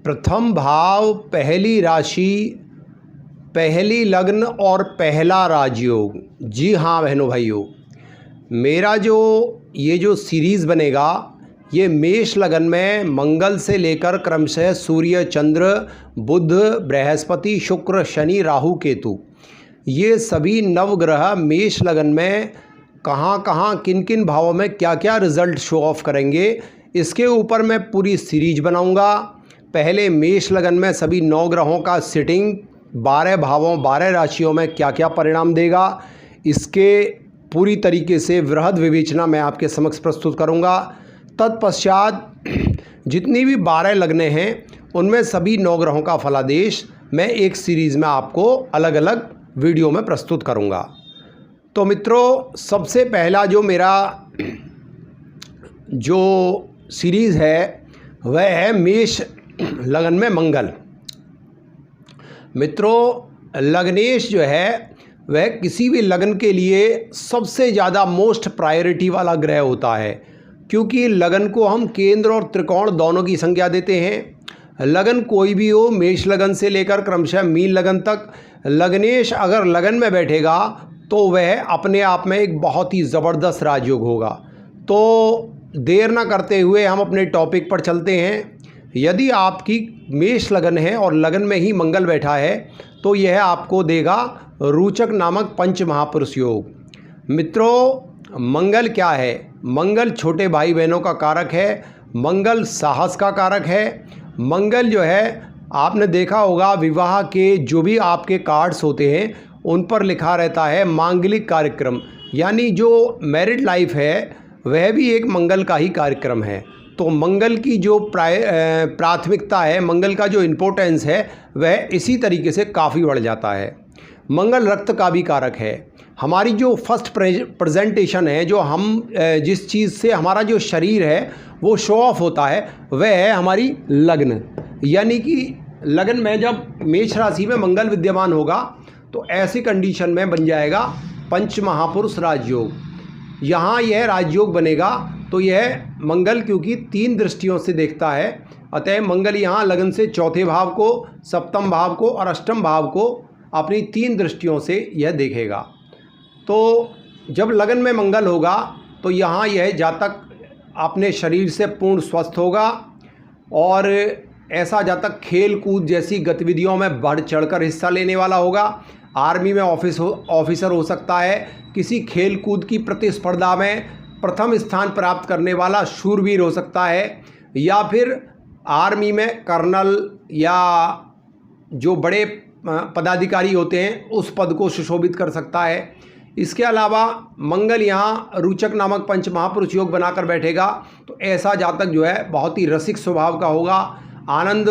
प्रथम भाव, पहली राशि, पहली लग्न और पहला राजयोग। जी हाँ बहनों भाइयों, मेरा ये जो सीरीज़ बनेगा ये मेष लगन में मंगल से लेकर क्रमशः सूर्य, चंद्र, बुध, बृहस्पति, शुक्र, शनि, राहु, केतु, ये सभी नवग्रह मेष लगन में कहाँ कहाँ किन किन भावों में क्या क्या रिजल्ट शो ऑफ करेंगे, इसके ऊपर मैं पूरी सीरीज बनाऊंगा। पहले मेष लगन में सभी 9 ग्रहों का सिटिंग 12 भावों 12 राशियों में क्या क्या परिणाम देगा, इसके पूरी तरीके से वृहद विवेचना मैं आपके समक्ष प्रस्तुत करूंगा। तत्पश्चात जितनी भी 12 लग्नें हैं उनमें सभी 9 ग्रहों का फलादेश मैं एक सीरीज़ में आपको अलग अलग वीडियो में प्रस्तुत करूंगा। तो मित्रों, सबसे पहला जो मेरा जो सीरीज़ है वह है मेष लगन में मंगल। मित्रों, लग्नेश जो है वह किसी भी लगन के लिए सबसे ज़्यादा मोस्ट प्रायोरिटी वाला ग्रह होता है, क्योंकि लगन को हम केंद्र और त्रिकोण दोनों की संज्ञा देते हैं। लगन कोई भी हो, मेष लगन से लेकर क्रमशः मीन लगन तक, लग्नेश अगर लगन में बैठेगा तो वह अपने आप में एक बहुत ही ज़बरदस्त राजयोग होगा। तो देर ना करते हुए हम अपने टॉपिक पर चलते हैं। यदि आपकी मेष लगन है और लगन में ही मंगल बैठा है तो यह आपको देगा रोचक नामक पंच महापुरुष योग। मित्रों, मंगल क्या है? मंगल छोटे भाई बहनों का कारक है, मंगल साहस का कारक है। मंगल जो है, आपने देखा होगा विवाह के जो भी आपके कार्ड्स होते हैं उन पर लिखा रहता है मांगलिक कार्यक्रम, यानी जो मैरिड लाइफ है वह भी एक मंगल का ही कार्यक्रम है। तो मंगल की जो प्राथमिकता है, मंगल का जो इम्पोर्टेंस है वह इसी तरीके से काफ़ी बढ़ जाता है। मंगल रक्त का भी कारक है। हमारी जो फर्स्ट प्रेजेंटेशन है, जो हम जिस चीज़ से हमारा जो शरीर है वो शो ऑफ होता है, वह है हमारी लग्न। यानी कि लगन में जब मेष राशि में मंगल विद्यमान होगा तो ऐसी कंडीशन में बन जाएगा पंच महापुरुष राजयोग। यहाँ यह राजयोग बनेगा तो यह मंगल क्योंकि 3 दृष्टियों से देखता है, अतः मंगल यहाँ लगन से चौथे भाव को, सप्तम भाव को और अष्टम भाव को अपनी 3 दृष्टियों से यह देखेगा। तो जब लगन में मंगल होगा तो यहाँ यह जातक अपने शरीर से पूर्ण स्वस्थ होगा और ऐसा जातक खेल कूद जैसी गतिविधियों में बढ़ चढ़कर हिस्सा लेने वाला होगा। आर्मी में ऑफिसर हो सकता है, किसी खेल कूद की प्रतिस्पर्धा में प्रथम स्थान प्राप्त करने वाला शूरवीर हो सकता है, या फिर आर्मी में कर्नल या जो बड़े पदाधिकारी होते हैं उस पद को सुशोभित कर सकता है। इसके अलावा मंगल यहाँ रोचक नामक पंच महापुरुष योग बनाकर बैठेगा तो ऐसा जातक जो है बहुत ही रसिक स्वभाव का होगा, आनंद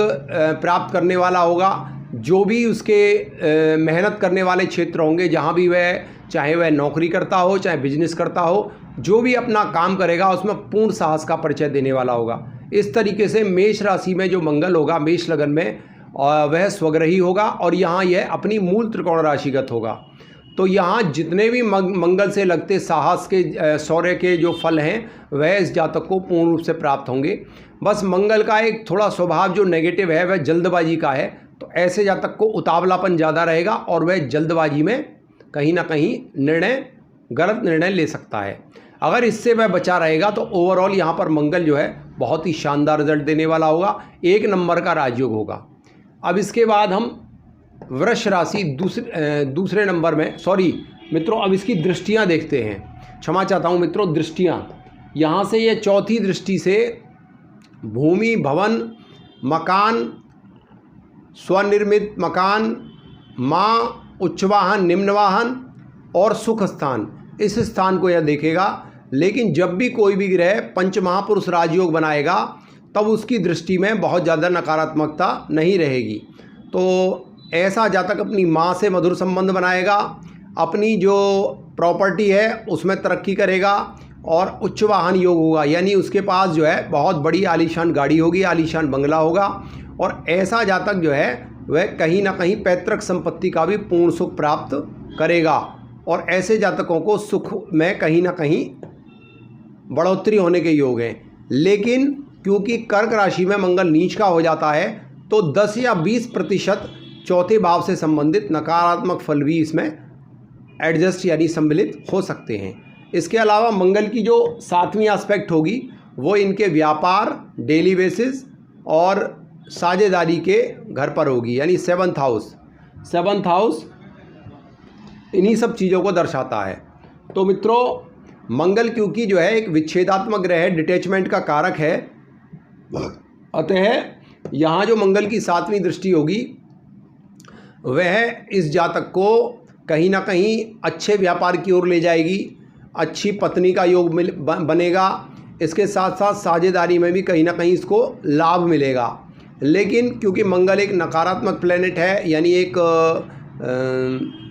प्राप्त करने वाला होगा। जो भी उसके मेहनत करने वाले क्षेत्र होंगे, जहाँ भी वह, चाहे वह नौकरी करता हो चाहे बिजनेस करता हो, जो भी अपना काम करेगा उसमें पूर्ण साहस का परिचय देने वाला होगा। इस तरीके से मेष राशि में जो मंगल होगा मेष लगन में, वह स्वग्रही होगा और यहाँ यह अपनी मूल त्रिकोण राशिगत होगा। तो यहाँ जितने भी मंगल से लगते साहस के, शौर्य के जो फल हैं वह इस जातक को पूर्ण रूप से प्राप्त होंगे। बस मंगल का एक थोड़ा स्वभाव जो नेगेटिव है वह जल्दबाजी का है, तो ऐसे जातक को उतावलापन ज़्यादा रहेगा और वह जल्दबाजी में कहीं ना कहीं गलत निर्णय ले सकता है। अगर इससे वह बचा रहेगा तो ओवरऑल यहाँ पर मंगल जो है बहुत ही शानदार रिजल्ट देने वाला होगा, 1 नंबर का राजयोग होगा। अब इसके बाद हम वृष राशि दूसरे नंबर में, सॉरी मित्रों, अब इसकी दृष्टियाँ देखते हैं। क्षमा चाहता हूँ मित्रों, दृष्टियाँ यहाँ से ये चौथी दृष्टि से भूमि, भवन, मकान, स्वनिर्मित मकान, माँ, उच्च वाहन, निम्न वाहन और सुख स्थान, इस स्थान को यह देखेगा। लेकिन जब भी कोई भी ग्रह पंच महापुरुष राजयोग बनाएगा तब उसकी दृष्टि में बहुत ज़्यादा नकारात्मकता नहीं रहेगी। तो ऐसा जातक अपनी माँ से मधुर संबंध बनाएगा, अपनी जो प्रॉपर्टी है उसमें तरक्की करेगा और उच्च वाहन योग होगा, यानी उसके पास जो है बहुत बड़ी आलीशान गाड़ी होगी, आलीशान बंगला होगा। और ऐसा जातक जो है वह कहीं ना कहीं पैतृक संपत्ति का भी पूर्ण सुख प्राप्त करेगा और ऐसे जातकों को सुख में कहीं ना कहीं बढ़ोतरी होने के योग हैं। लेकिन क्योंकि कर्क राशि में मंगल नीच का हो जाता है तो 10 या 20% चौथे भाव से संबंधित नकारात्मक फल भी इसमें एडजस्ट यानी सम्मिलित हो सकते हैं। इसके अलावा मंगल की जो 7वीं एस्पेक्ट होगी वो इनके व्यापार, डेली बेसिस और साझेदारी के घर पर होगी, यानी 7th हाउस इन्हीं सब चीज़ों को दर्शाता है। तो मित्रों, मंगल क्योंकि जो है एक विच्छेदात्मक ग्रह है, डिटैचमेंट का कारक है, अतः यहाँ जो मंगल की 7वीं दृष्टि होगी वह इस जातक को कहीं ना कहीं अच्छे व्यापार की ओर ले जाएगी, अच्छी पत्नी का योग बनेगा, इसके साथ साथ साझेदारी में भी कहीं ना कहीं इसको लाभ मिलेगा। लेकिन क्योंकि मंगल एक नकारात्मक प्लैनेट है, यानी एक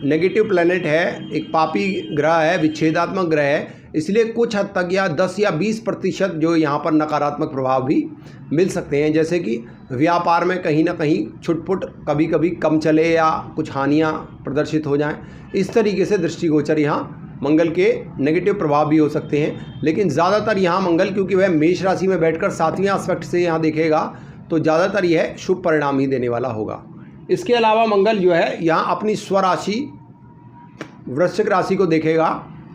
नेगेटिव प्लैनेट है, एक पापी ग्रह है, विच्छेदात्मक ग्रह है, इसलिए कुछ हद तक या 10 या 20% जो यहाँ पर नकारात्मक प्रभाव भी मिल सकते हैं, जैसे कि व्यापार में कहीं ना कहीं छुटपुट कभी कभी कम चले या कुछ हानियाँ प्रदर्शित हो जाएं। इस तरीके से दृष्टिगोचर यहाँ मंगल के नेगेटिव प्रभाव भी हो सकते हैं। लेकिन ज़्यादातर यहाँ मंगल क्योंकि वह मेष राशि में बैठकर 7वें एस्पेक्ट से यहाँ देखेगा तो ज़्यादातर यह शुभ परिणाम ही देने वाला होगा। इसके अलावा मंगल जो है यहाँ अपनी स्वराशि वृश्चिक राशि को देखेगा,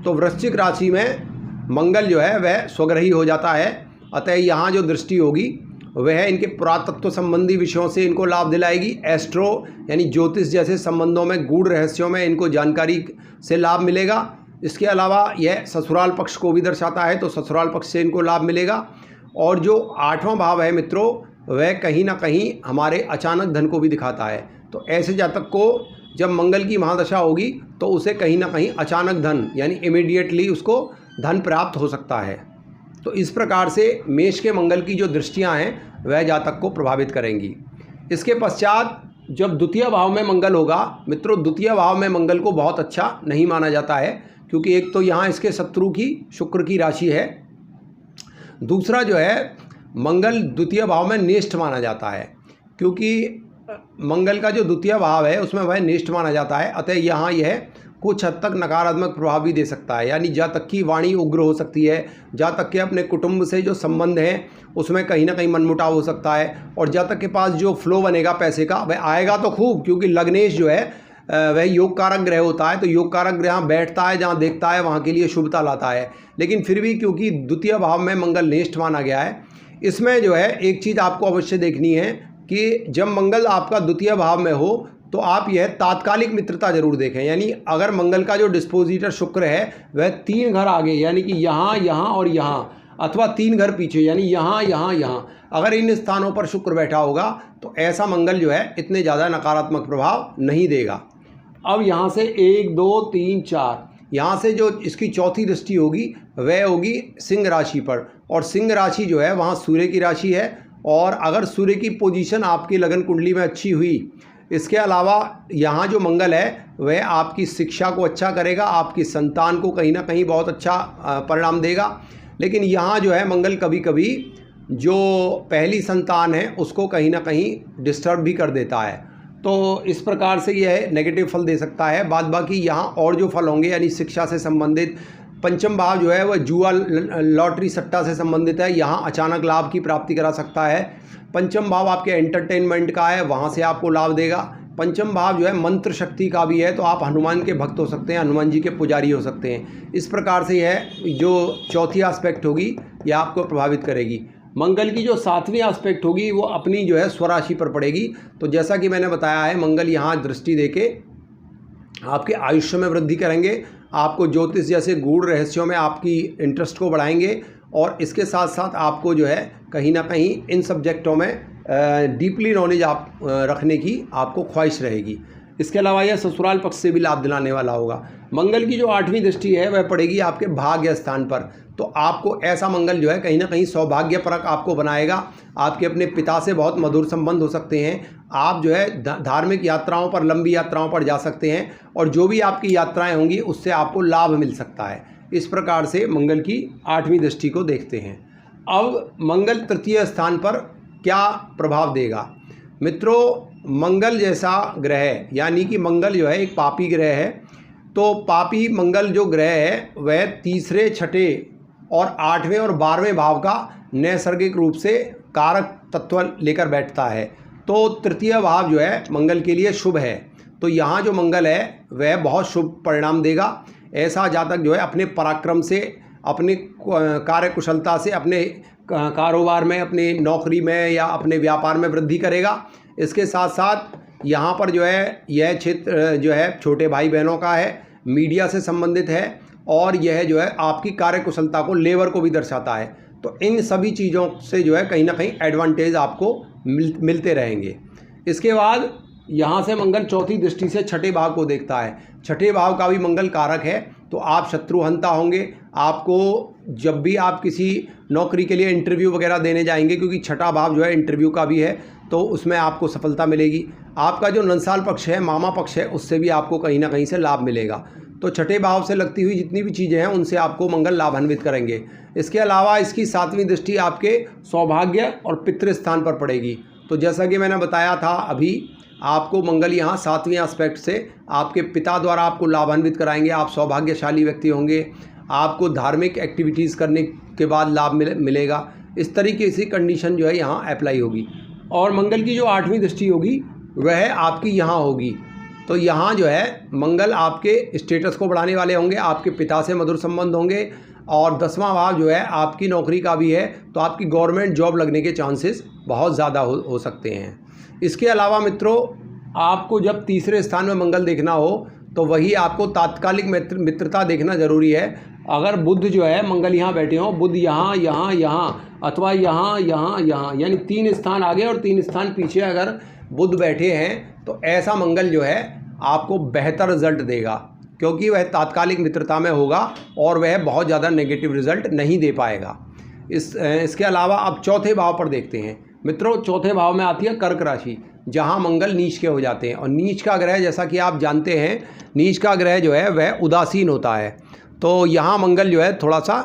तो वृश्चिक राशि में मंगल जो है वह स्वग्रही हो जाता है, अतः यहाँ जो दृष्टि होगी वह इनके पुरातत्व संबंधी विषयों से इनको लाभ दिलाएगी। एस्ट्रो यानी ज्योतिष जैसे संबंधों में, गूढ़ रहस्यों में इनको जानकारी से लाभ मिलेगा। इसके अलावा यह ससुराल पक्ष को भी दर्शाता है, तो ससुराल पक्ष से इनको लाभ मिलेगा। और जो 8वां भाव है मित्रों, वह कहीं ना कहीं हमारे अचानक धन को भी दिखाता है। तो ऐसे जातक को जब मंगल की महादशा होगी तो उसे कहीं ना कहीं अचानक धन यानी इमीडिएटली उसको धन प्राप्त हो सकता है। तो इस प्रकार से मेष के मंगल की जो दृष्टियां हैं वह जातक को प्रभावित करेंगी। इसके पश्चात जब द्वितीय भाव में मंगल होगा मित्रों, द्वितीय भाव में मंगल को बहुत अच्छा नहीं माना जाता है, क्योंकि एक तो यहाँ इसके शत्रु की शुक्र की राशि है, दूसरा जो है मंगल द्वितीय भाव में नेष्ठ माना जाता है, क्योंकि मंगल का जो द्वितीय भाव है उसमें वह नेष्ठ माना जाता है। अतः यहाँ यह कुछ हद तक नकारात्मक प्रभाव भी दे सकता है, यानी जातक की वाणी उग्र हो सकती है, जातक के अपने कुटुंब से जो संबंध हैं उसमें कहीं ना कहीं मनमुटाव हो सकता है, और जातक के पास जो फ्लो बनेगा पैसे का वह आएगा तो खूब, क्योंकि लग्नेश जो है वह योग कारक ग्रह होता है, तो योग कारक ग्रह जहाँ बैठता है, जहाँ देखता है, वहाँ के लिए शुभता लाता है। लेकिन फिर भी क्योंकि द्वितीय भाव में मंगल नेष्ठ माना गया है, इसमें जो है एक चीज़ आपको अवश्य देखनी है कि जब मंगल आपका द्वितीय भाव में हो तो आप यह तात्कालिक मित्रता जरूर देखें। यानी अगर मंगल का जो डिस्पोजिटर शुक्र है वह 3 घर आगे, यानी कि यहाँ, यहाँ और यहाँ, अथवा 3 घर पीछे, यानी यहाँ, यहाँ, यहाँ, अगर इन स्थानों पर शुक्र बैठा होगा तो ऐसा मंगल जो है इतने ज़्यादा नकारात्मक प्रभाव नहीं देगा। अब यहाँ से 1 2 3 4, यहाँ से जो इसकी चौथी दृष्टि होगी वह होगी सिंह राशि पर, और सिंह राशि जो है वहाँ सूर्य की राशि है, और अगर सूर्य की पोजीशन आपकी लगन कुंडली में अच्छी हुई, इसके अलावा यहाँ जो मंगल है वह आपकी शिक्षा को अच्छा करेगा, आपकी संतान को कहीं ना कहीं बहुत अच्छा परिणाम देगा। लेकिन यहाँ जो है मंगल कभी कभी जो पहली संतान है उसको कहीं ना कहीं डिस्टर्ब भी कर देता है, तो इस प्रकार से यह नेगेटिव फल दे सकता है। बाद बाकी यहाँ और जो फल होंगे, यानी शिक्षा से संबंधित, पंचम भाव जो है वह जुआ लॉटरी सट्टा से संबंधित है, यहाँ अचानक लाभ की प्राप्ति करा सकता है। पंचम भाव आपके एंटरटेनमेंट का है, वहाँ से आपको लाभ देगा। पंचम भाव जो है मंत्र शक्ति का भी है, तो आप हनुमान के भक्त हो सकते हैं, हनुमान जी के पुजारी हो सकते हैं। इस प्रकार से यह जो चौथी एस्पेक्ट होगी यह आपको प्रभावित करेगी। मंगल की जो 7वीं एस्पेक्ट होगी वो अपनी जो है स्वराशि पर पड़ेगी। तो जैसा कि मैंने बताया है, मंगल यहाँ दृष्टि देके आपके आयुष्य में वृद्धि करेंगे, आपको ज्योतिष जैसे गूढ़ रहस्यों में आपकी इंटरेस्ट को बढ़ाएंगे, और इसके साथ साथ आपको जो है कहीं ना कहीं इन सब्जेक्टों में डीपली नॉलेज आप रखने की आपको ख्वाहिश रहेगी। इसके अलावा यह ससुराल पक्ष से भी लाभ दिलाने वाला होगा। मंगल की जो 8वीं दृष्टि है वह पड़ेगी आपके भाग्य स्थान पर, तो आपको ऐसा मंगल जो है कहीं ना कहीं सौभाग्यपरक आपको बनाएगा। आपके अपने पिता से बहुत मधुर संबंध हो सकते हैं, आप जो है धार्मिक यात्राओं पर, लंबी यात्राओं पर जा सकते हैं, और जो भी आपकी यात्राएं होंगी उससे आपको लाभ मिल सकता है। इस प्रकार से मंगल की 8वीं दृष्टि को देखते हैं। अब मंगल तृतीय स्थान पर क्या प्रभाव देगा मित्रों? मंगल जैसा ग्रह, यानी कि मंगल जो है एक पापी ग्रह है, तो पापी मंगल जो ग्रह है वह तीसरे, छठे और 8वें और 12वें भाव का नैसर्गिक रूप से कारक तत्व लेकर बैठता है। तो तृतीय भाव जो है मंगल के लिए शुभ है। तो यहाँ जो मंगल है वह बहुत शुभ परिणाम देगा। ऐसा जातक जो है अपने पराक्रम से, अपने कार्यकुशलता से, अपने कारोबार में, अपनी नौकरी में या अपने व्यापार में वृद्धि करेगा। इसके साथ साथ यहाँ पर जो है यह क्षेत्र जो है छोटे भाई बहनों का है, मीडिया से संबंधित है, और यह जो है आपकी कार्यकुशलता को, लेबर को भी दर्शाता है। तो इन सभी चीज़ों से जो है कहीं ना कहीं एडवांटेज आपको मिलते रहेंगे। इसके बाद यहाँ से मंगल चौथी दृष्टि से छठे भाव को देखता है। छठे भाव का भी मंगल कारक है, तो आप शत्रुहंता होंगे। आपको जब भी आप किसी नौकरी के लिए इंटरव्यू वगैरह देने जाएंगे, क्योंकि छठा भाव जो है इंटरव्यू का भी है, तो उसमें आपको सफलता मिलेगी। आपका जो नंसाल पक्ष है, मामा पक्ष है, उससे भी आपको कहीं ना कहीं से लाभ मिलेगा। तो छठे भाव से लगती हुई जितनी भी चीज़ें हैं उनसे आपको मंगल लाभान्वित करेंगे। इसके अलावा इसकी सातवीं दृष्टि आपके सौभाग्य और पितृ स्थान पर पड़ेगी। तो जैसा कि मैंने बताया था अभी, आपको मंगल यहाँ सातवें एस्पेक्ट से आपके पिता द्वारा आपको लाभान्वित कराएंगे। आप सौभाग्यशाली व्यक्ति होंगे। आपको धार्मिक एक्टिविटीज़ करने के बाद लाभ मिलेगा। इस तरीके से कंडीशन जो है यहाँ अप्लाई होगी। और मंगल की जो आठवीं दृष्टि होगी वह आपकी यहाँ होगी। तो यहाँ जो है मंगल आपके स्टेटस को बढ़ाने वाले होंगे, आपके पिता से मधुर संबंध होंगे। और 10वां भाव जो है आपकी नौकरी का भी है, तो आपकी गवर्नमेंट जॉब लगने के चांसेस बहुत ज़्यादा हो सकते हैं। इसके अलावा मित्रों, आपको जब तीसरे स्थान में मंगल देखना हो तो वही आपको तात्कालिक मित्रता देखना ज़रूरी है। अगर बुध जो है मंगल यहाँ बैठे हों, बुध यहाँ यहाँ यहाँ अथवा यहाँ यहाँ यहाँ, यानी 3 स्थान आगे और 3 स्थान पीछे अगर बुध बैठे हैं, तो ऐसा मंगल जो है आपको बेहतर रिजल्ट देगा, क्योंकि वह तात्कालिक मित्रता में होगा और वह बहुत ज़्यादा नेगेटिव रिजल्ट नहीं दे पाएगा। इसके अलावा अब चौथे भाव पर देखते हैं मित्रों। चौथे भाव में आती है कर्क राशि, जहां मंगल नीच के हो जाते हैं। और नीच का ग्रह, जैसा कि आप जानते हैं, नीच का ग्रह जो है वह उदासीन होता है। तो यहाँ मंगल जो है थोड़ा सा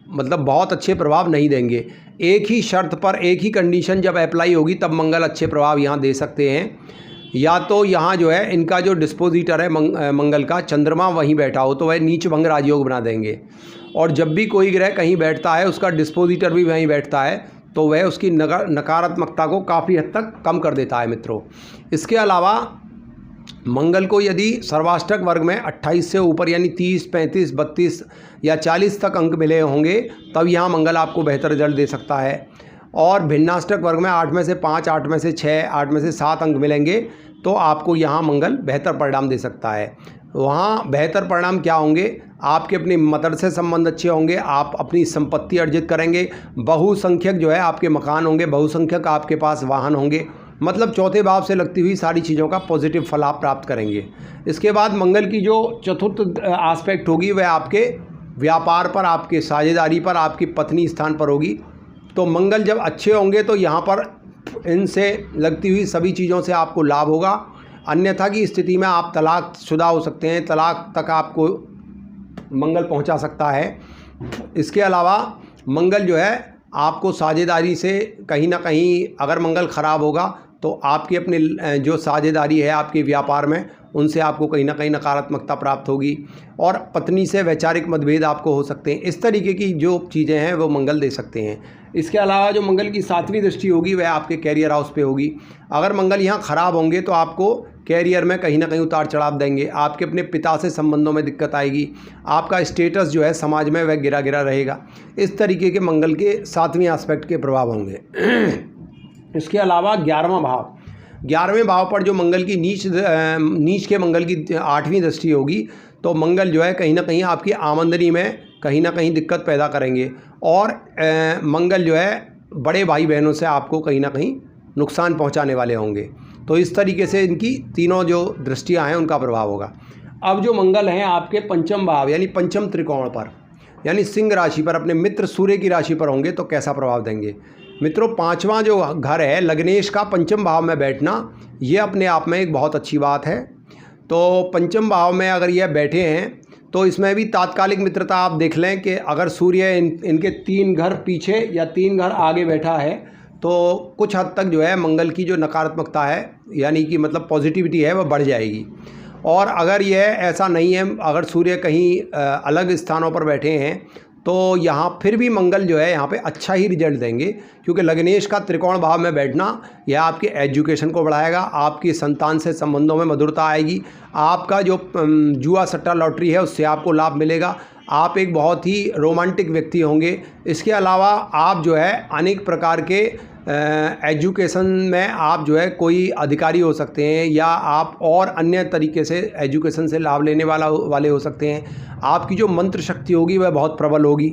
मतलब बहुत अच्छे प्रभाव नहीं देंगे। एक ही शर्त पर, एक ही कंडीशन जब अप्लाई होगी तब मंगल अच्छे प्रभाव यहाँ दे सकते हैं। या तो यहाँ जो है इनका जो डिस्पोजिटर है मंगल का, चंद्रमा वहीं बैठा हो, तो वह नीच भंग राजयोग बना देंगे। और जब भी कोई ग्रह कहीं बैठता है, उसका डिस्पोजिटर भी वहीं बैठता है, तो वह उसकी नकारात्मकता को काफ़ी हद तक कम कर देता है मित्रों। इसके अलावा मंगल को यदि सर्वाष्टक वर्ग में 28 से ऊपर यानी 30, 35, 32 या 40 तक अंक मिले होंगे, तब यहाँ मंगल आपको बेहतर रिजल्ट दे सकता है। और भिन्नाष्टक वर्ग में 8 में से 5, 8 में से 6, 8 में से 7 अंक मिलेंगे, तो आपको यहाँ मंगल बेहतर परिणाम दे सकता है। वहाँ बेहतर परिणाम क्या होंगे? आपके अपनी मदर से संबंध अच्छे होंगे, आप अपनी संपत्ति अर्जित करेंगे, बहुसंख्यक जो है आपके मकान होंगे, बहुसंख्यक आपके पास वाहन होंगे। मतलब चौथे भाव से लगती हुई सारी चीज़ों का पॉजिटिव फल आप प्राप्त करेंगे। इसके बाद मंगल की जो चतुर्थ आस्पेक्ट होगी वह आपके व्यापार पर, आपके साझेदारी पर, आपकी पत्नी स्थान पर होगी। तो मंगल जब अच्छे होंगे तो यहाँ पर इनसे लगती हुई सभी चीज़ों से आपको लाभ होगा। अन्यथा की स्थिति में आप तलाकशुदा हो सकते हैं, तलाक तक आपको मंगल पहुंचा सकता है। इसके अलावा मंगल जो है आपको साझेदारी से कहीं ना कहीं, अगर मंगल ख़राब होगा तो आपकी अपनी जो साझेदारी है आपके व्यापार में, उनसे आपको कहीं ना कहीं नकारात्मकता प्राप्त होगी और पत्नी से वैचारिक मतभेद आपको हो सकते हैं। इस तरीके की जो चीज़ें हैं वो मंगल दे सकते हैं। इसके अलावा जो मंगल की 7वीं दृष्टि होगी वह आपके कैरियर हाउस पे होगी। अगर मंगल यहाँ ख़राब होंगे तो आपको कैरियर में कहीं ना कहीं उतार चढ़ाव देंगे, आपके अपने पिता से संबंधों में दिक्कत आएगी, आपका स्टेटस जो है समाज में वह गिरा गिरा रहेगा। इस तरीके के मंगल के 7वें एस्पेक्ट के प्रभाव होंगे। इसके अलावा 11वें भाव पर जो मंगल की नीच के मंगल की 8वीं दृष्टि होगी, तो मंगल जो है कहीं ना कहीं आपकी आमदनी में कहीं ना कहीं दिक्कत पैदा करेंगे और मंगल जो है बड़े भाई बहनों से आपको कहीं ना कहीं नुकसान पहुंचाने वाले होंगे। तो इस तरीके से इनकी तीनों जो दृष्टियां हैं उनका प्रभाव होगा। अब जो मंगल हैं आपके पंचम भाव यानी पंचम त्रिकोण पर यानी सिंह राशि पर, अपने मित्र सूर्य की राशि पर होंगे, तो कैसा प्रभाव देंगे? मित्रों, 5वां जो घर है लग्नेश का पंचम भाव में बैठना, ये अपने आप में एक बहुत अच्छी बात है। तो पंचम भाव में अगर यह बैठे हैं तो इसमें भी तात्कालिक मित्रता आप देख लें कि अगर सूर्य इनके 3 घर पीछे या 3 घर आगे बैठा है तो कुछ हद तक जो है मंगल की जो नकारात्मकता है यानी कि मतलब पॉजिटिविटी है वह बढ़ जाएगी। और अगर यह ऐसा नहीं है, अगर सूर्य कहीं अलग स्थानों पर बैठे हैं तो यहाँ फिर भी मंगल जो है यहाँ पे अच्छा ही रिजल्ट देंगे, क्योंकि लग्नेश का त्रिकोण भाव में बैठना यह आपके एजुकेशन को बढ़ाएगा, आपकी संतान से संबंधों में मधुरता आएगी, आपका जो जुआ सट्टा लॉटरी है उससे आपको लाभ मिलेगा, आप एक बहुत ही रोमांटिक व्यक्ति होंगे। इसके अलावा आप जो है अनेक प्रकार के एजुकेशन में आप जो है कोई अधिकारी हो सकते हैं, या आप और अन्य तरीके से एजुकेशन से लाभ लेने वाले हो सकते हैं। आपकी जो मंत्र शक्ति होगी वह बहुत प्रबल होगी।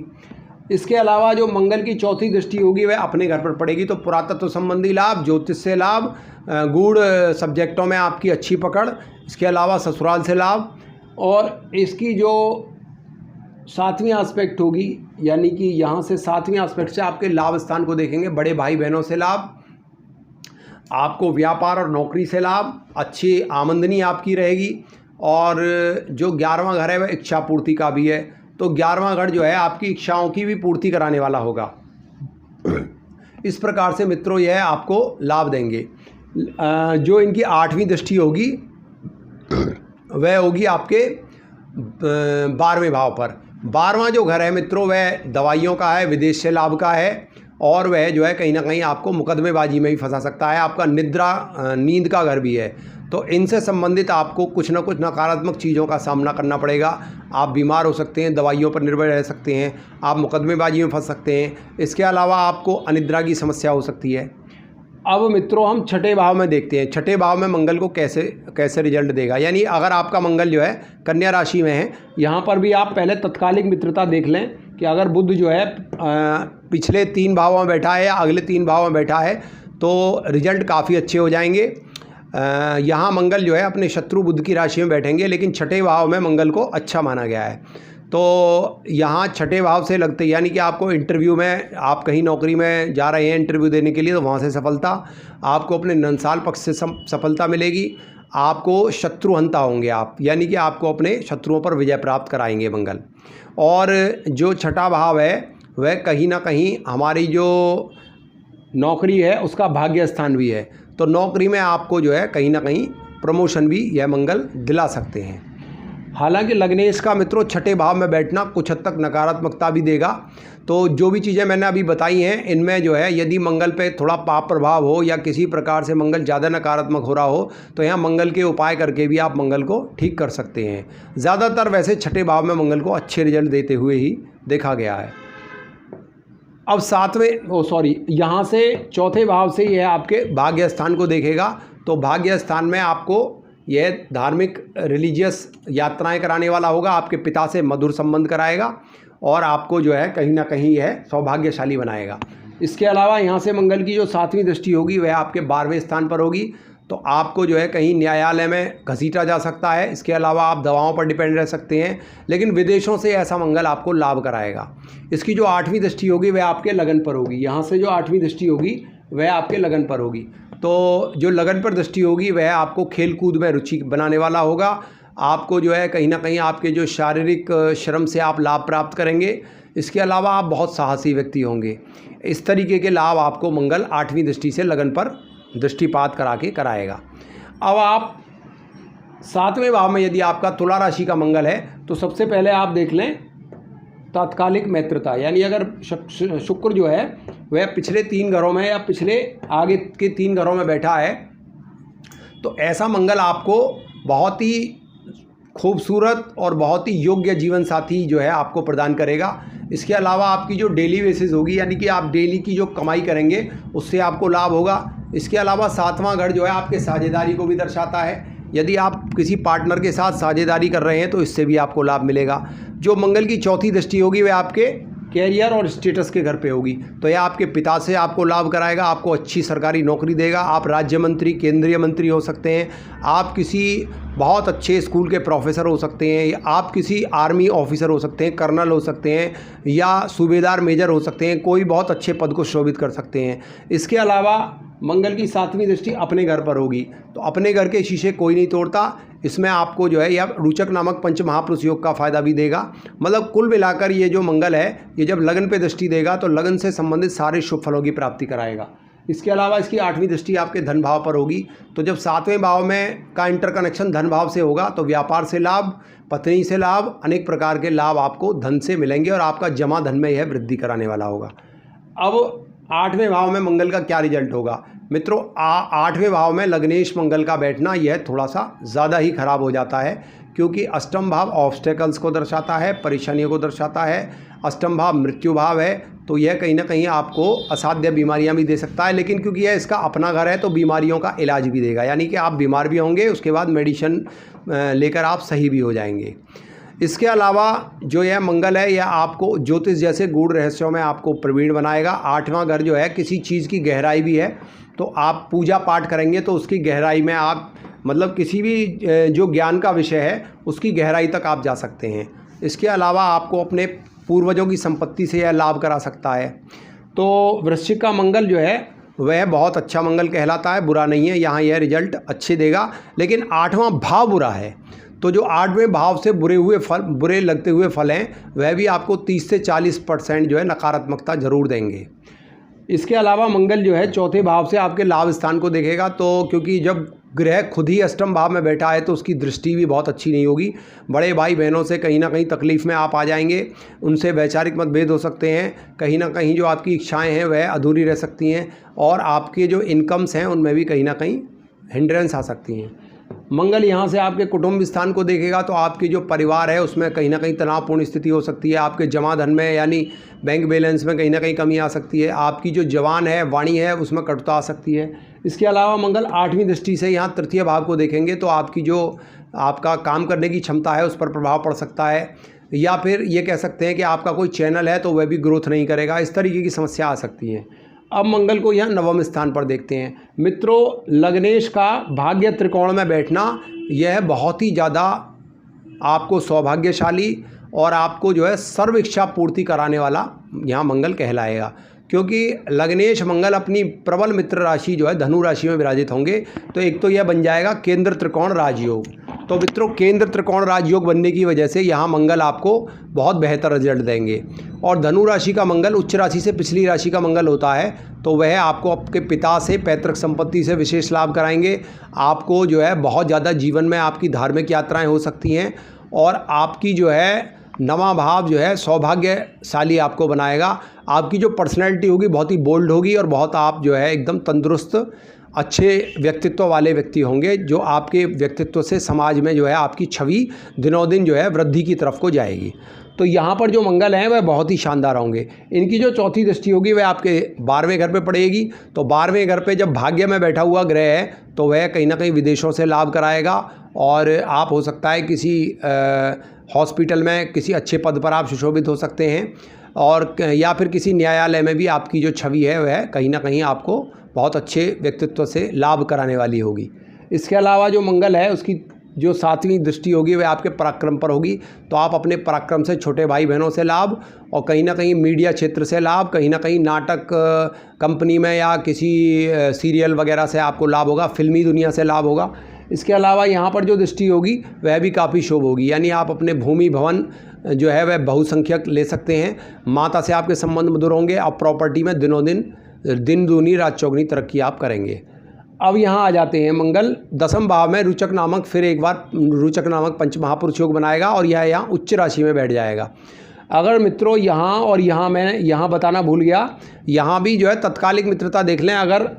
इसके अलावा जो मंगल की चौथी दृष्टि होगी वह अपने घर पर पड़ेगी, तो पुरातत्व संबंधी लाभ, ज्योतिष से लाभ, गूढ़ सब्जेक्टों में आपकी अच्छी पकड़, इसके अलावा ससुराल से लाभ, और इसकी जो सातवीं एस्पेक्ट होगी, यानी कि यहाँ से सातवीं एस्पेक्ट से आपके लाभ स्थान को देखेंगे, बड़े भाई बहनों से लाभ, आपको व्यापार और नौकरी से लाभ, अच्छी आमदनी आपकी रहेगी। और जो 11वां घर है वह इच्छा पूर्ति का भी है, तो 11वां घर जो है आपकी इच्छाओं की भी पूर्ति कराने वाला होगा। इस प्रकार से मित्रों यह आपको लाभ देंगे। जो इनकी 8वीं दृष्टि होगी वह होगी आपके 12वें भाव पर। 12वां जो घर है मित्रों वह दवाइयों का है, विदेश से लाभ का है, और वह जो है कहीं ना कहीं आपको मुकदमेबाजी में भी फंसा सकता है। आपका नींद का घर भी है, तो इनसे संबंधित आपको कुछ ना कुछ नकारात्मक चीज़ों का सामना करना पड़ेगा। आप बीमार हो सकते हैं, दवाइयों पर निर्भर रह सकते हैं, आप मुकदमेबाजी में फंस सकते हैं। इसके अलावा आपको अनिद्रा की समस्या हो सकती है। अब मित्रों हम छठे भाव में देखते हैं, छठे भाव में मंगल को कैसे रिजल्ट देगा। यानी अगर आपका मंगल जो है कन्या राशि में है, यहाँ पर भी आप पहले तत्कालिक मित्रता देख लें कि अगर बुध जो है पिछले 3 भावों में बैठा है या अगले 3 भावों में बैठा है तो रिजल्ट काफ़ी अच्छे हो जाएंगे। यहाँ मंगल जो है अपने शत्रु बुध की राशि में बैठेंगे, लेकिन छठे भाव में मंगल को अच्छा माना गया है। तो यहाँ छठे भाव से लगते, यानी कि आपको इंटरव्यू में, आप कहीं नौकरी में जा रहे हैं इंटरव्यू देने के लिए, तो वहाँ से सफलता, आपको अपने नंसाल पक्ष से सफलता मिलेगी, आपको शत्रुहंता होंगे आप, यानी कि आपको अपने शत्रुओं पर विजय प्राप्त कराएंगे मंगल। और जो छठा भाव है वह कहीं ना कहीं हमारी जो नौकरी है उसका भाग्य स्थान भी है, तो नौकरी में आपको जो है कहीं ना कहीं प्रमोशन भी यह मंगल दिला सकते हैं। हालांकि लग्नेश का मित्रों छठे भाव में बैठना कुछ हद तक नकारात्मकता भी देगा। तो जो भी चीज़ें मैंने अभी बताई हैं इनमें जो है यदि मंगल पे थोड़ा पाप प्रभाव हो या किसी प्रकार से मंगल ज़्यादा नकारात्मक हो रहा हो तो यहाँ मंगल के उपाय करके भी आप मंगल को ठीक कर सकते हैं। ज़्यादातर वैसे छठे भाव में मंगल को अच्छे रिजल्ट देते हुए ही देखा गया है। अब यहाँ से चौथे भाव से यह आपके भाग्य स्थान को देखेगा, तो भाग्य स्थान में आपको यह धार्मिक रिलीजियस यात्राएं कराने वाला होगा, आपके पिता से मधुर संबंध कराएगा और आपको जो है कहीं ना कहीं यह सौभाग्यशाली बनाएगा। इसके अलावा यहाँ से मंगल की जो 7वीं दृष्टि होगी वह आपके 12वें स्थान पर होगी, तो आपको जो है कहीं न्यायालय में घसीटा जा सकता है। इसके अलावा आप दवाओं पर डिपेंड रह सकते हैं, लेकिन विदेशों से ऐसा मंगल आपको लाभ कराएगा। इसकी जो 8वीं दृष्टि होगी वह आपके लगन पर होगी, यहाँ से जो 8वीं दृष्टि होगी वह आपके लगन पर होगी, तो जो लगन पर दृष्टि होगी वह आपको खेल कूद में रुचि बनाने वाला होगा। आपको जो है कहीं ना कहीं आपके जो शारीरिक श्रम से आप लाभ प्राप्त करेंगे। इसके अलावा आप बहुत साहसी व्यक्ति होंगे। इस तरीके के लाभ आपको मंगल 8वीं दृष्टि से लगन पर दृष्टिपात करा के कराएगा। अब आप 7वें भाव में यदि आपका तुला राशि का मंगल है तो सबसे पहले आप देख लें तात्कालिक मित्रता, यानी अगर शुक्र जो है वह पिछले 3 घरों में या पिछले आगे के 3 घरों में बैठा है तो ऐसा मंगल आपको बहुत ही खूबसूरत और बहुत ही योग्य जीवन साथी जो है आपको प्रदान करेगा। इसके अलावा आपकी जो डेली बेसिस होगी, यानी कि आप डेली की जो कमाई करेंगे उससे आपको लाभ होगा। इसके अलावा 7वां घर जो है आपके साझेदारी को भी दर्शाता है, यदि आप किसी पार्टनर के साथ साझेदारी कर रहे हैं तो इससे भी आपको लाभ मिलेगा। जो मंगल की चौथी दृष्टि होगी वह आपके कैरियर और स्टेटस के घर पे होगी, तो यह आपके पिता से आपको लाभ कराएगा, आपको अच्छी सरकारी नौकरी देगा। आप राज्य मंत्री, केंद्रीय मंत्री हो सकते हैं, आप किसी बहुत अच्छे स्कूल के प्रोफेसर हो सकते हैं, या आप किसी आर्मी ऑफिसर हो सकते हैं, कर्नल हो सकते हैं, या सूबेदार मेजर हो सकते हैं, कोई बहुत अच्छे पद को शोभित कर सकते हैं। इसके अलावा मंगल की 7वीं दृष्टि अपने घर पर होगी, तो अपने घर के शीशे कोई नहीं तोड़ता। इसमें आपको जो है यह रोचक नामक पंच महापुरुष योग का फ़ायदा भी देगा। मतलब कुल मिलाकर ये जो मंगल है ये जब लगन पे दृष्टि देगा तो लगन से संबंधित सारे शुभ फलों की प्राप्ति कराएगा। इसके अलावा इसकी 8वीं दृष्टि आपके धन भाव पर होगी। तो जब 7वें भाव में का इंटरकनेक्शन धन भाव से होगा तो व्यापार से लाभ, पत्नी से लाभ, अनेक प्रकार के लाभ आपको धन से मिलेंगे और आपका जमा धन में यह वृद्धि कराने वाला होगा। अब 8वें भाव में मंगल का क्या रिजल्ट होगा मित्रों? 8वें भाव में लग्नेश मंगल का बैठना यह थोड़ा सा ज़्यादा ही खराब हो जाता है, क्योंकि अष्टम भाव ऑब्स्टेकल्स को दर्शाता है, परेशानियों को दर्शाता है। अष्टम भाव मृत्यु भाव है, तो यह कहीं ना कहीं आपको असाध्य बीमारियां भी दे सकता है, लेकिन क्योंकि यह इसका अपना घर है तो बीमारियों का इलाज भी देगा, यानी कि आप बीमार भी होंगे, उसके बाद मेडिसिन लेकर आप सही भी हो जाएंगे। इसके अलावा जो यह मंगल है यह आपको ज्योतिष जैसे गूढ़ रहस्यों में आपको प्रवीण बनाएगा। 8वां घर जो है किसी चीज़ की गहराई भी है, तो आप पूजा पाठ करेंगे तो उसकी गहराई में आप मतलब किसी भी जो ज्ञान का विषय है उसकी गहराई तक आप जा सकते हैं। इसके अलावा आपको अपने पूर्वजों की संपत्ति से यह लाभ करा सकता है। तो वृश्चिक का मंगल जो है वह बहुत अच्छा मंगल कहलाता है, बुरा नहीं है, यहाँ यह रिजल्ट अच्छे देगा। लेकिन 8वां भाव बुरा है, तो जो 8वें भाव से बुरे लगते हुए फल हैं वह भी आपको 30 से 40% जो है नकारात्मकता जरूर देंगे। इसके अलावा मंगल जो है 4थे भाव से आपके लाभ स्थान को देखेगा, तो क्योंकि जब ग्रह खुद ही अष्टम भाव में बैठा है तो उसकी दृष्टि भी बहुत अच्छी नहीं होगी। बड़े भाई बहनों से कहीं ना कहीं तकलीफ़ में आप आ जाएंगे, उनसे वैचारिक मतभेद हो सकते हैं, कहीं ना कहीं जो आपकी इच्छाएं हैं वह अधूरी रह सकती हैं, और आपके जो इनकम्स हैं उनमें भी कहीं ना कहीं हिंड्रेंस आ सकती हैं। मंगल यहाँ से आपके कुटुंब स्थान को देखेगा, तो आपकी जो परिवार है उसमें कहीं ना कहीं तनावपूर्ण स्थिति हो सकती है। आपके जमा धन में यानी बैंक बैलेंस में कहीं ना कहीं कमी आ सकती है। आपकी जो जवान है वाणी है उसमें कटुता आ सकती है। इसके अलावा मंगल 8वीं दृष्टि से यहाँ तृतीय भाव को देखेंगे, तो आपकी जो आपका काम करने की क्षमता है उस पर प्रभाव पड़ सकता है, या फिर ये कह सकते हैं कि आपका कोई चैनल है तो वह भी ग्रोथ नहीं करेगा। इस तरीके की समस्या आ सकती है। अब मंगल को यहाँ 9वें स्थान पर देखते हैं। मित्रों, लग्नेश का भाग्य त्रिकोण में बैठना यह बहुत ही ज़्यादा आपको सौभाग्यशाली और आपको जो है सर्व इच्छा पूर्ति कराने वाला यहाँ मंगल कहलाएगा, क्योंकि लग्नेश मंगल अपनी प्रबल मित्र राशि जो है धनु राशि में विराजित होंगे। तो एक तो यह बन जाएगा केंद्र त्रिकोण राजयोग। तो मित्रों, केंद्र त्रिकोण राजयोग बनने की वजह से यहाँ मंगल आपको बहुत बेहतर रिजल्ट देंगे। और धनु राशि का मंगल उच्च राशि से पिछली राशि का मंगल होता है, तो वह आपको आपके पिता से पैतृक संपत्ति से विशेष लाभ कराएंगे। आपको जो है बहुत ज़्यादा जीवन में आपकी धार्मिक यात्राएं हो सकती हैं, और आपकी जो है 9वां भाव जो है सौभाग्यशाली आपको बनाएगा। आपकी जो पर्सनैलिटी होगी बहुत ही बोल्ड होगी, और बहुत आप जो है एकदम तंदुरुस्त अच्छे व्यक्तित्व वाले व्यक्ति होंगे, जो आपके व्यक्तित्व से समाज में जो है आपकी छवि दिनों दिन जो है वृद्धि की तरफ को जाएगी। तो यहाँ पर जो मंगल हैं वह बहुत ही शानदार होंगे। इनकी जो 4थी दृष्टि होगी वह आपके 12वें घर पे पड़ेगी। तो 12वें घर पे जब भाग्य में बैठा हुआ ग्रह है तो वह कहीं ना कहीं विदेशों से लाभ कराएगा, और आप हो सकता है किसी हॉस्पिटल में किसी अच्छे पद पर आप सुशोभित हो सकते हैं, और या फिर किसी न्यायालय में भी आपकी जो छवि है वह कहीं ना कहीं आपको बहुत अच्छे व्यक्तित्व से लाभ कराने वाली होगी। इसके अलावा जो मंगल है उसकी जो 7वीं दृष्टि होगी वह आपके पराक्रम पर होगी। तो आप अपने पराक्रम से छोटे भाई बहनों से लाभ, और कहीं ना कहीं मीडिया क्षेत्र से लाभ, कहीं ना कहीं नाटक कंपनी में या किसी सीरियल वगैरह से आपको लाभ होगा, फिल्मी दुनिया से लाभ होगा। इसके अलावा यहाँ पर जो दृष्टि होगी वह भी काफ़ी शुभ होगी, यानी आप अपने भूमि भवन जो है वह बहुसंख्यक ले सकते हैं। माता से आपके संबंध मधुर होंगे, और प्रॉपर्टी में दिनों दिन दूनी रात चौगनी तरक्की आप करेंगे। अब यहाँ आ जाते हैं मंगल 10वें भाव में रुचक नामक फिर एक बार रुचक नामक पंच महापुरुष योग बनाएगा, और यह यहाँ उच्च राशि में बैठ जाएगा। अगर मित्रों यहाँ और यहाँ मैं यहाँ बताना भूल गया, यहाँ भी जो है तत्कालिक मित्रता देख लें। अगर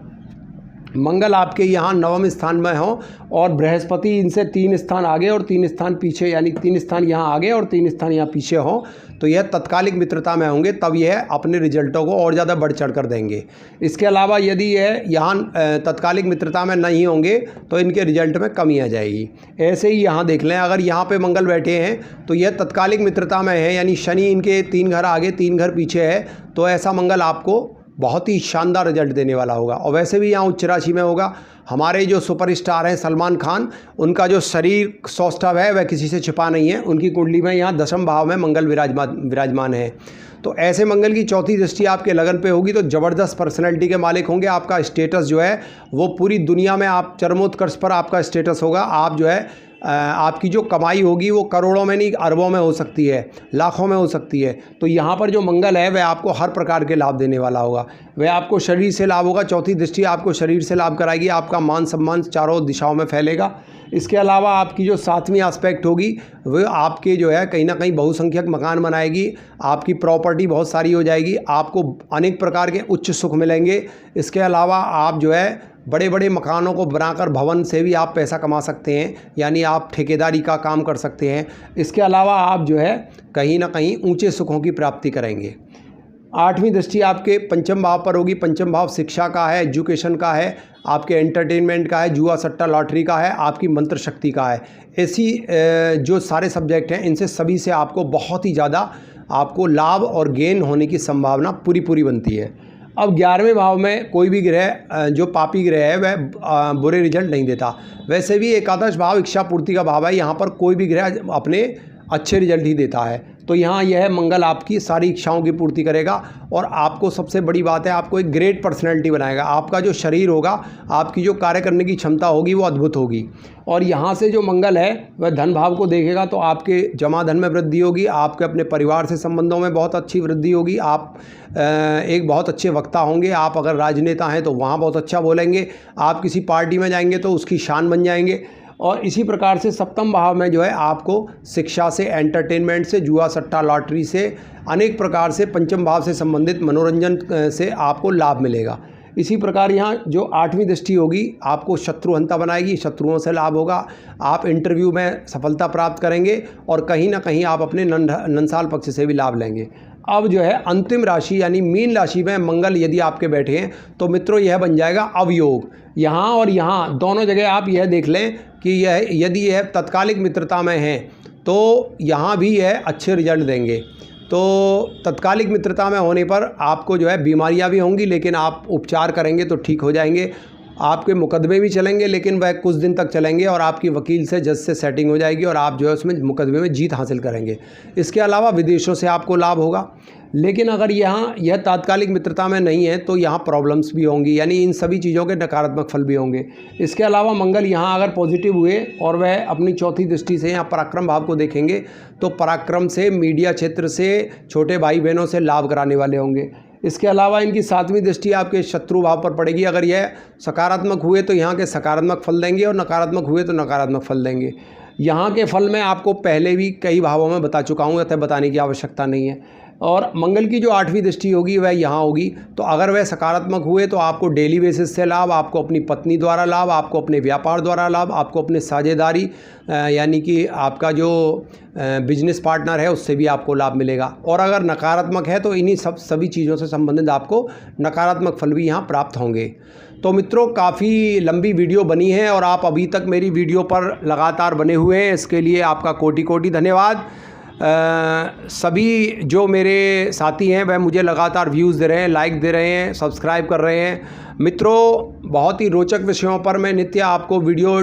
मंगल आपके यहाँ 9वें स्थान में हो और बृहस्पति इनसे 3 स्थान आगे और 3 स्थान पीछे, यानी 3 स्थान यहाँ आगे और 3 स्थान यहाँ पीछे हो, तो यह तत्कालिक मित्रता में होंगे, तब यह अपने रिजल्टों को और ज़्यादा बढ़ चढ़ कर देंगे। इसके अलावा यदि यह यहाँ तत्कालिक मित्रता में नहीं होंगे तो इनके रिजल्ट में कमी आ जाएगी। ऐसे ही यहाँ देख लें, अगर यहाँ पे मंगल बैठे हैं तो यह तत्कालिक मित्रता में है, यानी शनि इनके 3 घर आगे 3 घर पीछे है, तो ऐसा मंगल आपको बहुत ही शानदार रिजल्ट देने वाला होगा। और वैसे भी यहाँ उच्च राशि में होगा। हमारे जो सुपरस्टार हैं सलमान खान, उनका जो शरीर सौष्ठव है वह किसी से छिपा नहीं है। उनकी कुंडली में यहाँ 10वें भाव में मंगल विराजमान है। तो ऐसे मंगल की 4थी दृष्टि आपके लगन पे होगी तो ज़बरदस्त पर्सनैलिटी के मालिक होंगे। आपका स्टेटस जो है वो पूरी दुनिया में आप चरमोत्कर्ष पर आपका स्टेटस होगा। आप जो है आपकी जो कमाई होगी वो करोड़ों में नहीं अरबों में हो सकती है, लाखों में हो सकती है। तो यहाँ पर जो मंगल है वह आपको हर प्रकार के लाभ देने वाला होगा। वह आपको शरीर से लाभ होगा, चौथी दृष्टि आपको शरीर से लाभ कराएगी, आपका मान सम्मान चारों दिशाओं में फैलेगा। इसके अलावा आपकी जो 7वीं एस्पेक्ट होगी वह आपके जो है कहीं ना कहीं बहुसंख्यक मकान बनाएगी, आपकी प्रॉपर्टी बहुत सारी हो जाएगी, आपको अनेक प्रकार के उच्च सुख मिलेंगे। इसके अलावा आप जो है बड़े बड़े मकानों को बनाकर भवन से भी आप पैसा कमा सकते हैं, यानी आप ठेकेदारी का काम कर सकते हैं। इसके अलावा आप जो है कहीं ना कहीं ऊंचे सुखों की प्राप्ति करेंगे। 8वीं दृष्टि आपके पंचम भाव पर होगी। पंचम भाव शिक्षा का है, एजुकेशन का है, आपके एंटरटेनमेंट का है, जुआ सट्टा लॉटरी का है, आपकी मंत्र शक्ति का है। ऐसी जो सारे सब्जेक्ट हैं इनसे सभी से आपको बहुत ही ज़्यादा आपको लाभ और गेन होने की संभावना पूरी बनती है। अब 11वें भाव में कोई भी ग्रह जो पापी ग्रह है वह बुरे रिजल्ट नहीं देता। वैसे भी एकादश भाव इच्छा पूर्ति का भाव है, यहाँ पर कोई भी ग्रह अपने अच्छे रिजल्ट ही देता है। तो यहाँ यह मंगल आपकी सारी इच्छाओं की पूर्ति करेगा और आपको सबसे बड़ी बात है आपको एक ग्रेट पर्सनैलिटी बनाएगा। आपका जो शरीर होगा, आपकी जो कार्य करने की क्षमता होगी वो अद्भुत होगी। और यहाँ से जो मंगल है वह धन भाव को देखेगा तो आपके जमा धन में वृद्धि होगी, आपके अपने परिवार से संबंधों में बहुत अच्छी वृद्धि होगी, आप एक बहुत अच्छे वक्ता होंगे। आप अगर राजनेता हैं तो वहाँ बहुत अच्छा बोलेंगे, आप किसी पार्टी में जाएंगे तो उसकी शान बन जाएंगे। और इसी प्रकार से सप्तम भाव में जो है आपको शिक्षा से, एंटरटेनमेंट से, जुआ सट्टा लॉटरी से, अनेक प्रकार से पंचम भाव से संबंधित मनोरंजन से आपको लाभ मिलेगा। इसी प्रकार यहाँ जो 8वीं दृष्टि होगी आपको शत्रुहंता बनाएगी, शत्रुओं से लाभ होगा, आप इंटरव्यू में सफलता प्राप्त करेंगे और कहीं ना कहीं आप अपने नंसाल पक्ष से भी लाभ लेंगे। अब जो है अंतिम राशि यानी मीन राशि में मंगल यदि आपके बैठे हैं तो मित्रों यह बन जाएगा अवयोग। यहाँ और यहाँ दोनों जगह आप यह देख लें कि यह यदि यह तत्कालिक मित्रता में है तो यहाँ भी यह अच्छे रिजल्ट देंगे। तो तत्कालिक मित्रता में होने पर आपको जो है बीमारियाँ भी होंगी, लेकिन आप उपचार करेंगे तो ठीक हो जाएंगे। आपके मुकदमे भी चलेंगे लेकिन वह कुछ दिन तक चलेंगे और आपकी वकील से, जज से सेटिंग हो जाएगी और आप जो है उसमें मुकदमे में जीत हासिल करेंगे। इसके अलावा विदेशों से आपको लाभ होगा। लेकिन अगर यह तात्कालिक मित्रता में नहीं है तो यहाँ प्रॉब्लम्स भी होंगी, यानी इन सभी चीज़ों के नकारात्मक फल भी होंगे। इसके अलावा मंगल यहाँ अगर पॉजिटिव हुए और वह अपनी चौथी दृष्टि से यहाँ पराक्रम भाव को देखेंगे तो पराक्रम से, मीडिया क्षेत्र से, छोटे भाई बहनों से लाभ कराने वाले होंगे। इसके अलावा इनकी 7वीं दृष्टि आपके शत्रु भाव पर पड़ेगी। अगर यह सकारात्मक हुए तो यहाँ के सकारात्मक फल देंगे और नकारात्मक हुए तो नकारात्मक फल देंगे। यहाँ के फल मैं आपको पहले भी कई भावों में बता चुका हूँ, अतः बताने की आवश्यकता नहीं है। और मंगल की जो 8वीं दृष्टि होगी वह यहाँ होगी, तो अगर वह सकारात्मक हुए तो आपको डेली बेसिस से लाभ, आपको अपनी पत्नी द्वारा लाभ, आपको अपने व्यापार द्वारा लाभ, आपको अपने साझेदारी यानी कि आपका जो बिजनेस पार्टनर है उससे भी आपको लाभ मिलेगा। और अगर नकारात्मक है तो इन्हीं सभी चीज़ों से संबंधित आपको नकारात्मक फल भी यहाँ प्राप्त होंगे। तो मित्रों काफ़ी लंबी वीडियो बनी है और आप अभी तक मेरी वीडियो पर लगातार बने हुए हैं, इसके लिए आपका कोटि धन्यवाद। सभी जो मेरे साथी हैं वह मुझे लगातार व्यूज़ दे रहे हैं, लाइक दे रहे हैं, सब्सक्राइब कर रहे हैं। मित्रों बहुत ही रोचक विषयों पर मैं नित्य आपको वीडियो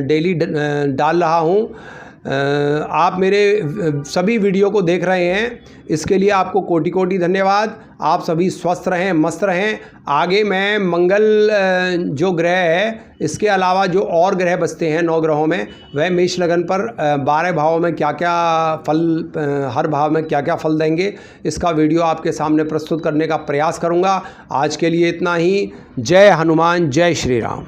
डेली डाल रहा हूँ। आप मेरे सभी वीडियो को देख रहे हैं, इसके लिए आपको कोटि धन्यवाद। आप सभी स्वस्थ रहें, मस्त रहें। आगे मैं मंगल जो ग्रह है इसके अलावा जो और ग्रह बचते हैं 9 ग्रहों में, वह मेष लगन पर 12 भावों में क्या क्या फल, हर भाव में क्या क्या फल देंगे, इसका वीडियो आपके सामने प्रस्तुत करने का प्रयास करूँगा। आज के लिए इतना ही। जय हनुमान, जय श्री राम।